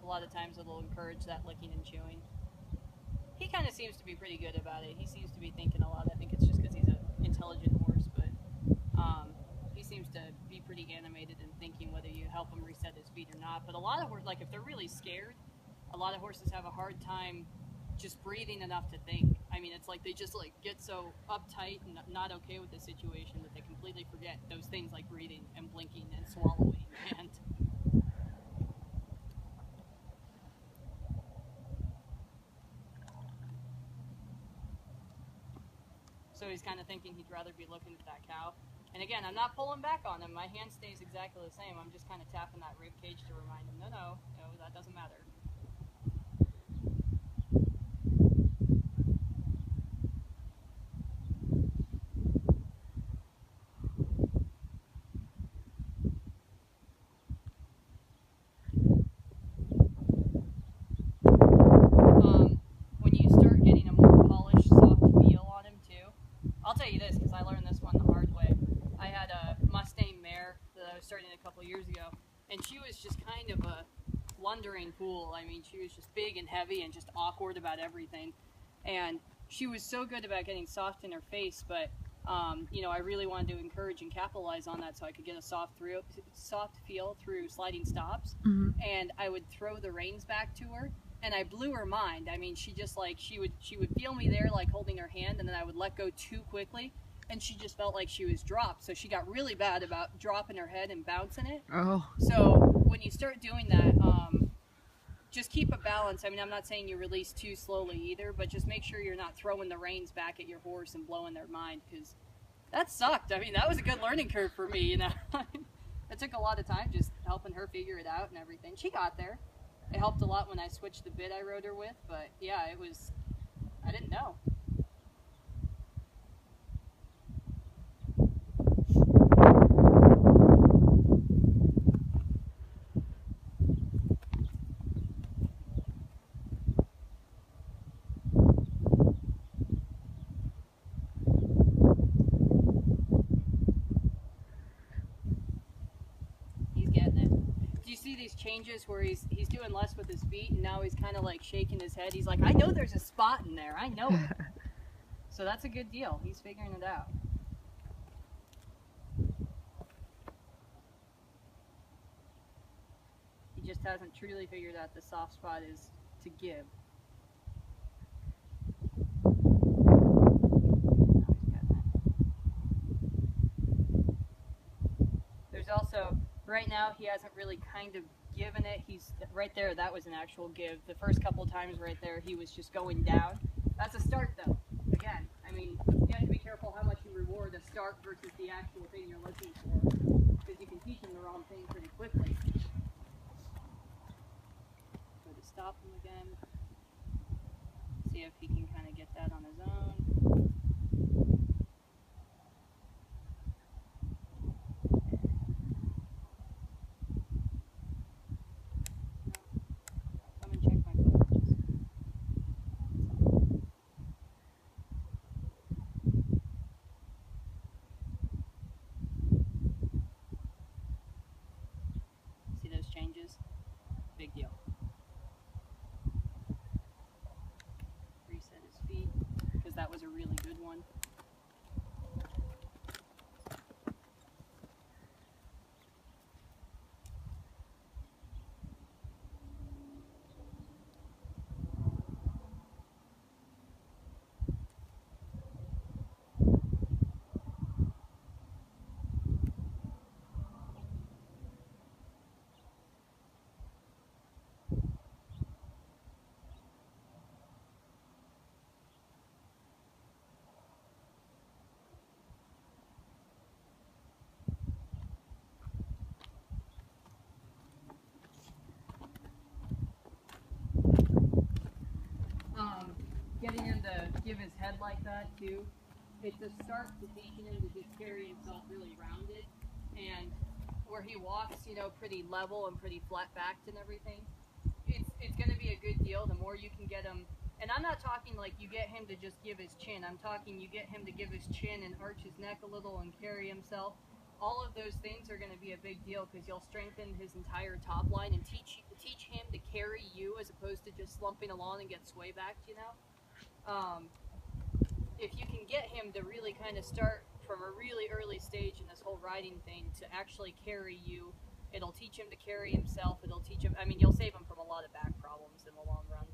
a lot of times it'll encourage that licking and chewing. He kind of seems to be pretty good about it. He seems to be thinking a lot. I think it's just because he's an intelligent horse, but he seems to be pretty animated and thinking whether you help him reset his feet or not. But a lot of horses, like if they're really scared, a lot of horses have a hard time just breathing enough to think. I mean, it's like they just like get so uptight and not okay with the situation that they completely forget those things like breathing and blinking and swallowing. And so he's kind of thinking he'd rather be looking at that cow. And again, I'm not pulling back on him. My hand stays exactly the same. I'm just kind of tapping that rib cage to remind him, no, that doesn't matter. When you start getting a more polished, soft feel on him too, I'll tell you this because I learned this one the hard way. I had a Mustang mare that I was starting a couple years ago, and she was just kind of a blundering fool. I mean, she was just big and heavy and just awkward about everything. And she was so good about getting soft in her face, but you know, I really wanted to encourage and capitalize on that so I could get a soft feel through sliding stops. Mm-hmm. And I would throw the reins back to her, and I blew her mind. I mean, she just like she would feel me there, like holding her hand, and then I would let go too quickly, and she just felt like she was dropped. So she got really bad about dropping her head and bouncing it. Oh. So when you start doing that, just keep a balance. I mean, I'm not saying you release too slowly either, but just make sure you're not throwing the reins back at your horse and blowing their mind, because that sucked. I mean, that was a good learning curve for me, you know. It took a lot of time just helping her figure it out and everything. She got there. It helped a lot when I switched the bit I rode her with, but yeah, I didn't know. He's getting it. Do you see these changes where he's doing less with his feet, and now he's kind of like shaking his head? He's like, I know there's a spot in there. I know it. So that's a good deal. He's figuring it out. He just hasn't truly figured out the soft spot is to give. There's also, right now, he hasn't really kind of given it. He's right there. That was an actual give. The first couple times right there, he was just going down. That's a start, though. Again, I mean, you have to be careful how much you reward a start versus the actual thing you're looking for, because you can teach him the wrong thing pretty quickly. Go to stop him again. See if he can kind of get that on his own. Changes, big deal. Reset his feet, because that was a really good one. Getting him to give his head like that too, it's a start to teaching him to just carry himself really rounded, and where he walks, you know, pretty level and pretty flat backed and everything. It's going to be a good deal the more you can get him. And I'm not talking like you get him to just give his chin. I'm talking you get him to give his chin and arch his neck a little and carry himself. All of those things are going to be a big deal, because you'll strengthen his entire top line and teach him to carry as opposed to just slumping along and get sway back, you know. If you can get him to really kind of start from a really early stage in this whole riding thing to actually carry you, it'll teach him to carry himself. It'll teach him, I mean, you'll save him from a lot of back problems in the long run.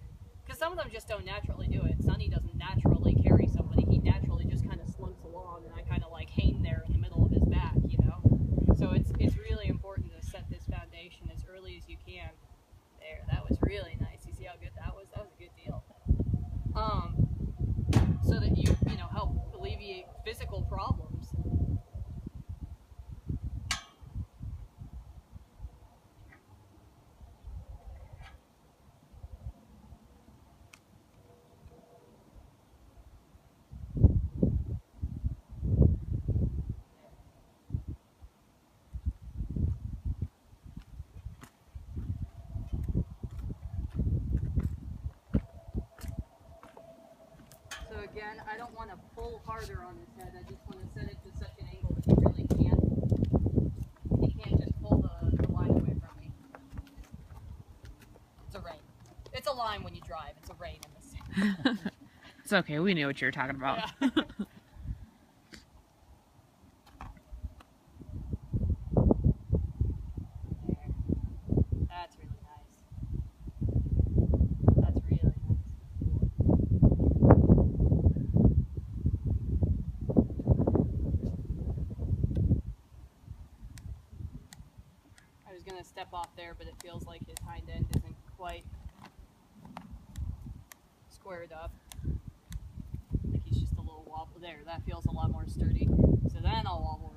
Because some of them just don't naturally do it. Sonny doesn't naturally carry somebody. He naturally just kind of slunks along, and I kind of like hang there in the middle of his back, you know. So it's really important to set this foundation as early as you can. There, that was really nice. You see how good that was? That was a good deal. So that you know, help alleviate physical problems. So again, I don't want to pull harder on his head. I just want to set it to such an angle that he really can't just pull the line away from me. It's a rein. It's a line when you drive. It's a rein in this. It's okay. We knew what you were talking about. Yeah. That's really nice. That's really nice. I was going to step off there, but it feels like his hind end isn't quite squared up. Like he's just a little wobble. There, that feels a lot more sturdy. So then I'll wobble